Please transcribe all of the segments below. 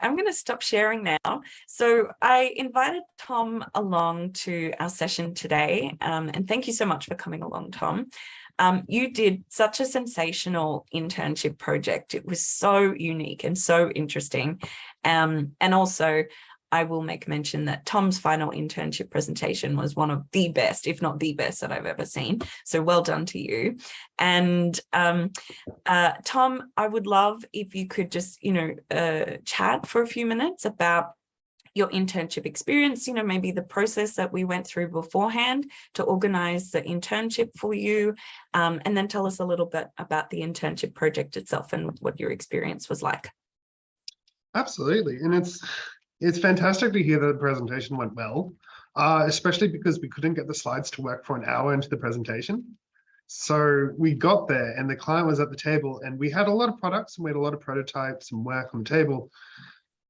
I'm going to stop sharing now. So I invited Tom along to our session today, and thank you so much for coming along, Tom. You did such a sensational internship project. It was so unique and so interesting. And also, I will make mention that Tom's final internship presentation was one of the best, if not the best, that I've ever seen. So well done to you. And Tom, I would love if you could just, chat for a few minutes about your internship experience, maybe the process that we went through beforehand to organize the internship for you, and then tell us a little bit about the internship project itself and what your experience was like. Absolutely. And it's fantastic to hear that the presentation went well, especially because we couldn't get the slides to work for an hour into the presentation. So we got there and the client was at the table and we had a lot of products and we had a lot of prototypes and work on the table,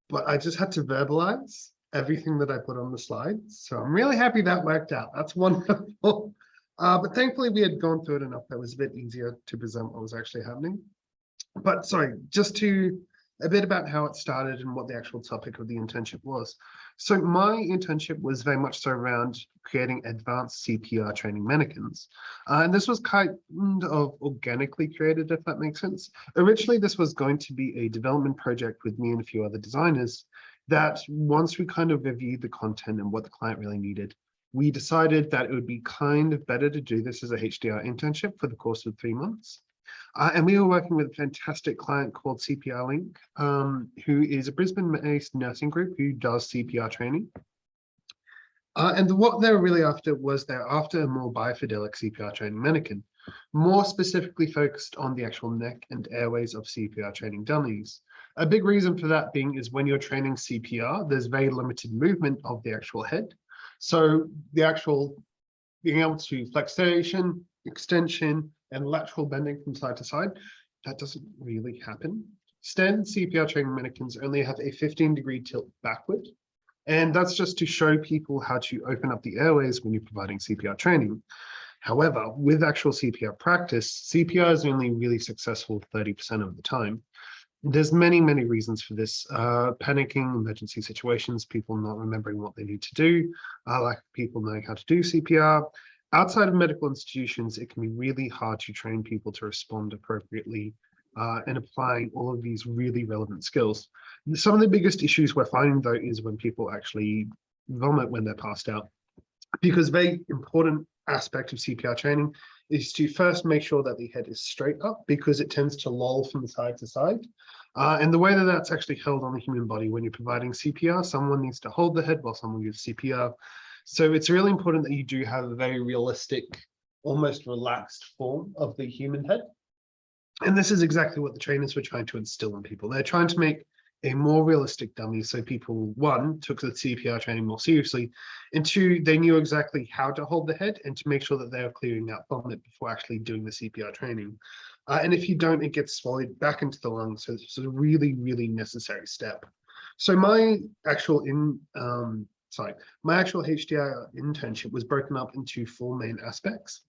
but I just had to verbalize everything that I put on the slides. So I'm really happy that worked out. That's wonderful. But thankfully we had gone through it enough that it was a bit easier to present what was actually happening. But sorry, a bit about how it started and what the actual topic of the internship was. So my internship was very much so around creating advanced CPR training mannequins. And this was kind of organically created, if that makes sense. Originally, this was going to be a development project with me and a few other designers that once we kind of reviewed the content and what the client really needed, we decided that it would be kind of better to do this as a HDR internship for the course of 3 months. And we were working with a fantastic client called CPR Link, who is a Brisbane-based nursing group who does CPR training. And what they're really after was they're after a more biofidelic CPR training mannequin, more specifically focused on the actual neck and airways of CPR training dummies. A big reason for that being is when you're training CPR, there's very limited movement of the actual head. So the actual being able to flexation, extension, and lateral bending from side to side, that doesn't really happen. Standard CPR training mannequins only have a 15-degree tilt backward, and that's just to show people how to open up the airways when you're providing CPR training. However, with actual CPR practice, CPR is only really successful 30% of the time. There's many, many reasons for this. Panicking, emergency situations, people not remembering what they need to do, lack of people knowing how to do CPR. Outside of medical institutions, it can be really hard to train people to respond appropriately and applying all of these really relevant skills. Some of the biggest issues we're finding, though, is when people actually vomit when they're passed out. Because a very important aspect of CPR training is to first make sure that the head is straight up, because it tends to loll from side to side. And the way that that's actually held on the human body when you're providing CPR, someone needs to hold the head while someone gives CPR. So it's really important that you do have a very realistic, almost relaxed form of the human head. And this is exactly what the trainers were trying to instill in people. They're trying to make a more realistic dummy so people, one, took the CPR training more seriously, and two, they knew exactly how to hold the head and to make sure that they are clearing out vomit before actually doing the CPR training. And if you don't, it gets swallowed back into the lungs. So it's a really, really necessary step. So my actual HDR internship was broken up into 4 main aspects.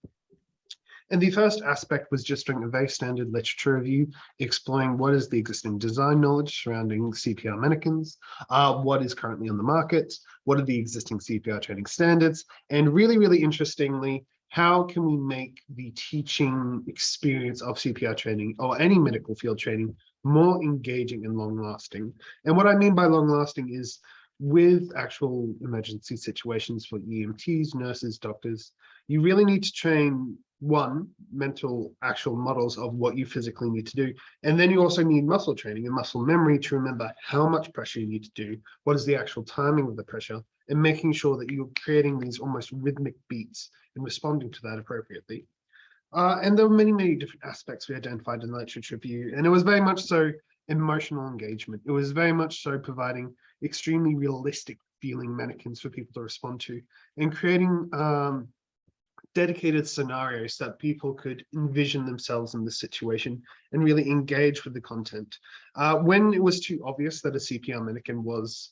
And the first aspect was just doing a very standard literature review, exploring what is the existing design knowledge surrounding CPR mannequins, what is currently on the market, what are the existing CPR training standards, and really, really interestingly, how can we make the teaching experience of CPR training or any medical field training more engaging and long-lasting? And what I mean by long-lasting is with actual emergency situations for EMTs, nurses, doctors, you really need to train, one, mental actual models of what you physically need to do. And then you also need muscle training and muscle memory to remember how much pressure you need to do, what is the actual timing of the pressure, and making sure that you're creating these almost rhythmic beats and responding to that appropriately. And there were many, many different aspects we identified in the literature review, and it was very much so emotional engagement. It was very much so providing extremely realistic feeling mannequins for people to respond to, and creating dedicated scenarios that people could envision themselves in the situation and really engage with the content. When it was too obvious that a CPR mannequin was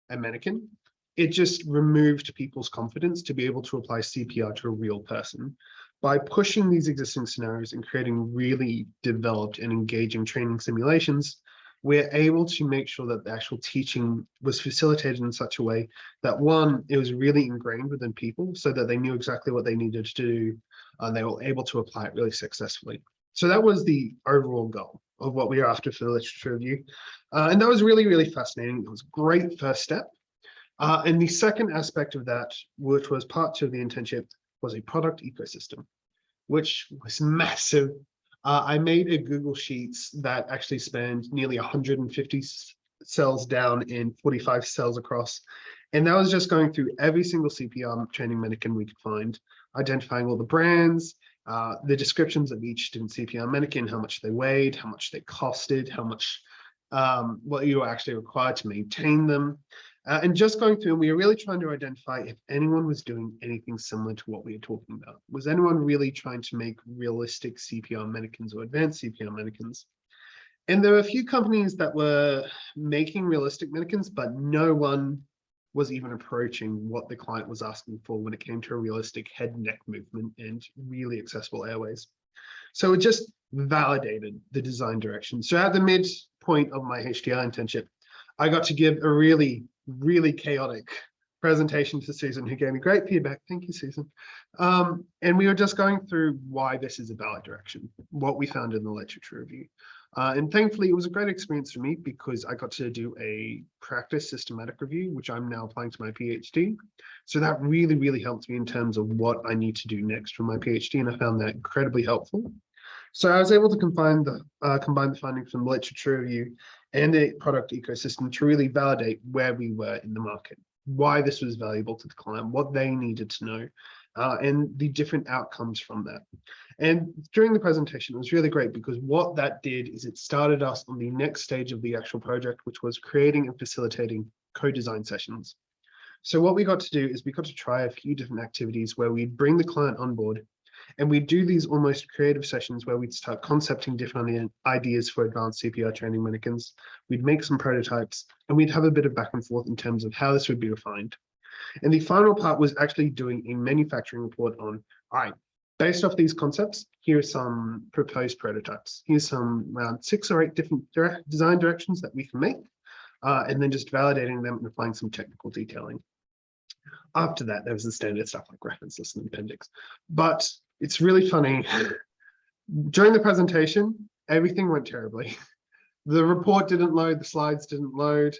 a mannequin, it just removed people's confidence to be able to apply CPR to a real person. By pushing these existing scenarios and creating really developed and engaging training simulations, we're able to make sure that the actual teaching was facilitated in such a way that, one, it was really ingrained within people so that they knew exactly what they needed to do, and they were able to apply it really successfully. So that was the overall goal of what we were after for the literature review. And that was really, really fascinating. It was a great first step. And the second aspect of that, which was part 2 of the internship, was a product ecosystem, which was massive. I made a Google Sheets that actually spanned nearly 150 cells down in 45 cells across. And that was just going through every single CPR training mannequin we could find, identifying all the brands, the descriptions of each student CPR mannequin, how much they weighed, how much they costed, how much, what you were actually required to maintain them. And just going through, we were really trying to identify if anyone was doing anything similar to what we were talking about. Was anyone really trying to make realistic CPR mannequins or advanced CPR mannequins? And there were a few companies that were making realistic mannequins, but no one was even approaching what the client was asking for when it came to a realistic head and neck movement and really accessible airways. So it just validated the design direction. So at the midpoint of my HDR internship, I got to give a really chaotic presentation to Susan, who gave me great feedback. Thank you, Susan. And we were just going through why this is a valid direction, what we found in the literature review. And thankfully, it was a great experience for me because I got to do a practice systematic review, which I'm now applying to my PhD. So that really helped me in terms of what I need to do next for my PhD, and I found that incredibly helpful. So I was able to combine the findings from the literature review and the product ecosystem to really validate where we were in the market, why this was valuable to the client, what they needed to know, and the different outcomes from that. And during the presentation, it was really great because what that did is it started us on the next stage of the actual project, which was creating and facilitating co-design sessions. So what we got to do is we got to try a few different activities where we'd bring the client on board, and we do these almost creative sessions where we'd start concepting different ideas for advanced CPR training mannequins. We'd make some prototypes, and we'd have a bit of back and forth in terms of how this would be refined. And the final part was actually doing a manufacturing report on, all right, based off these concepts, here's some proposed prototypes. Here's some around 6 or 8 different design directions that we can make, and then just validating them and applying some technical detailing. After that, there was the standard stuff like reference list and appendix. But it's really funny. During the presentation, everything went terribly. The report didn't load, the slides didn't load.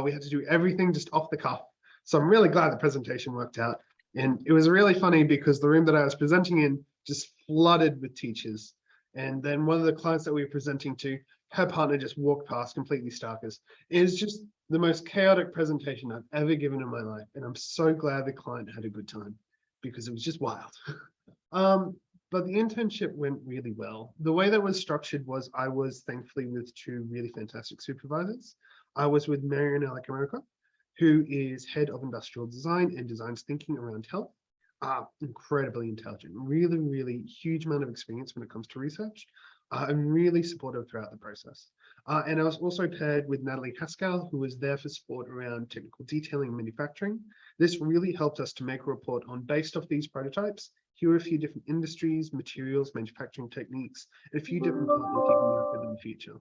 We had to do everything just off the cuff. So I'm really glad the presentation worked out. And it was really funny because the room that I was presenting in just flooded with teachers. And then one of the clients that we were presenting to, her partner just walked past completely starkers. It was just the most chaotic presentation I've ever given in my life. And I'm so glad the client had a good time because it was just wild. But the internship went really well. The way that was structured was I was thankfully with 2 really fantastic supervisors. I was with Marianne America, who is head of industrial design and designs thinking around health. Incredibly intelligent, really huge amount of experience when it comes to research, and really supportive throughout the process. And I was also paired with Natalie Haskell, who was there for support around technical detailing and manufacturing. This really helped us to make a report on, based off these prototypes, here are a few different industries, materials, manufacturing techniques, and a few different partners you can work with in the future.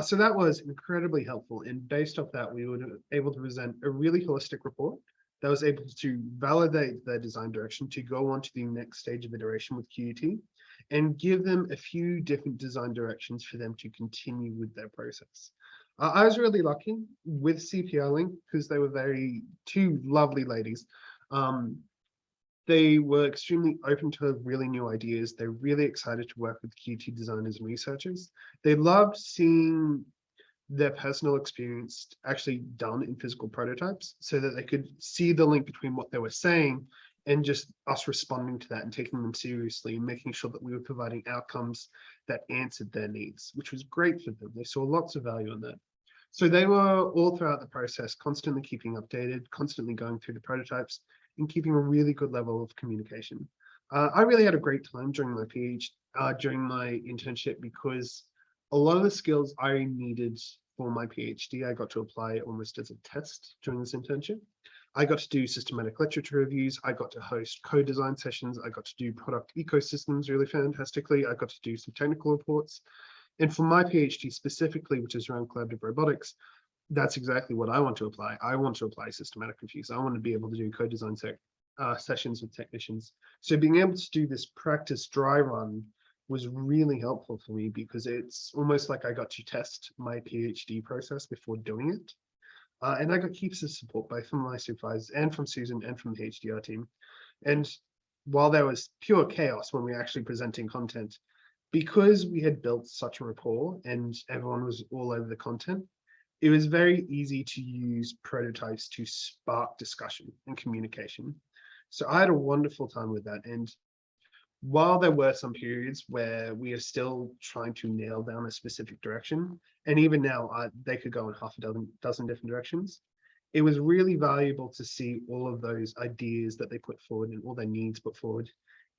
So that was incredibly helpful. And based off that, we were able to present a really holistic report that was able to validate their design direction to go on to the next stage of iteration with QUT and give them a few different design directions for them to continue with their process. I was really lucky with CPR Link because they were 2 lovely ladies. They were extremely open to really new ideas. They're really excited to work with QT designers and researchers. They loved seeing their personal experience actually done in physical prototypes so that they could see the link between what they were saying and just us responding to that and taking them seriously and making sure that we were providing outcomes that answered their needs, which was great for them. They saw lots of value in that. So they were all throughout the process, constantly keeping updated, constantly going through the prototypes and keeping a really good level of communication. I really had a great time during my during my internship because a lot of the skills I needed for my PhD, I got to apply almost as a test during this internship. I got to do systematic literature reviews. I got to host co-design sessions. I got to do product ecosystems really fantastically. I got to do some technical reports. And for my PhD specifically, which is around collaborative robotics, that's exactly what I want to apply. I want to apply systematic reviews. I want to be able to do co-design sessions with technicians. So being able to do this practice dry run was really helpful for me, because it's almost like I got to test my PhD process before doing it. And I got heaps of support, both from my supervisors and from Susan and from the HDR team. And while there was pure chaos when we were actually presenting content, because we had built such a rapport and everyone was all over the content, it was very easy to use prototypes to spark discussion and communication. So I had a wonderful time with that. And while there were some periods where we are still trying to nail down a specific direction, and even now they could go in half a dozen different directions, it was really valuable to see all of those ideas that they put forward and all their needs put forward,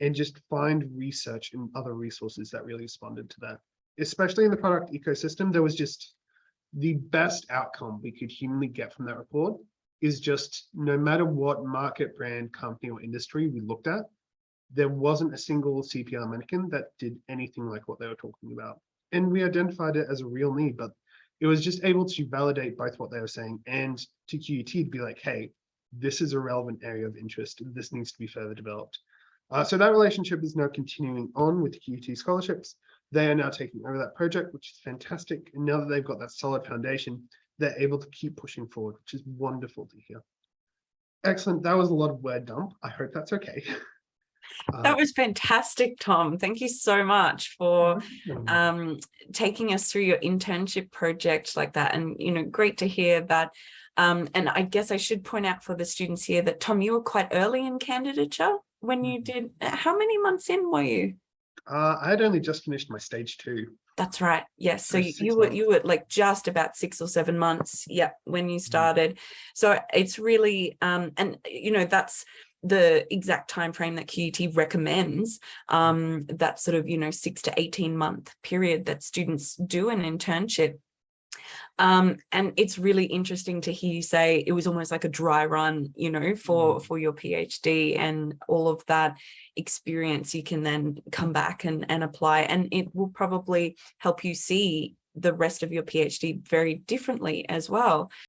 and just find research and other resources that really responded to that. Especially in the product ecosystem, there was just the best outcome we could humanly get from that report is just, no matter what market, brand, company, or industry we looked at, there wasn't a single CPR mannequin that did anything like what they were talking about. And we identified it as a real need, but it was just able to validate both what they were saying and to QUT to be like, hey, this is a relevant area of interest. This needs to be further developed. So that relationship is now continuing on with QUT scholarships. They are now taking over that project, which is fantastic. And now that they've got that solid foundation, they're able to keep pushing forward, which is wonderful to hear. Excellent. That was a lot of word dump. I hope that's okay. That was fantastic, Tom. Thank you so much for taking us through your internship project like that. And, you know, great to hear that. And I guess I should point out for the students here that, Tom, you were quite early in candidature when you did. How many months in were you? I had only just finished my stage 2. That's right. Yes. So you months. were like just about 6 or 7 months. Yeah, when you started. So it's really and you know, that's the exact time frame that QUT recommends, that sort of, you know, 6 to 18 month period that students do an internship. And it's really interesting to hear you say it was almost like a dry run, you know, for your PhD, and all of that experience you can then come back and apply, and it will probably help you see the rest of your PhD very differently as well.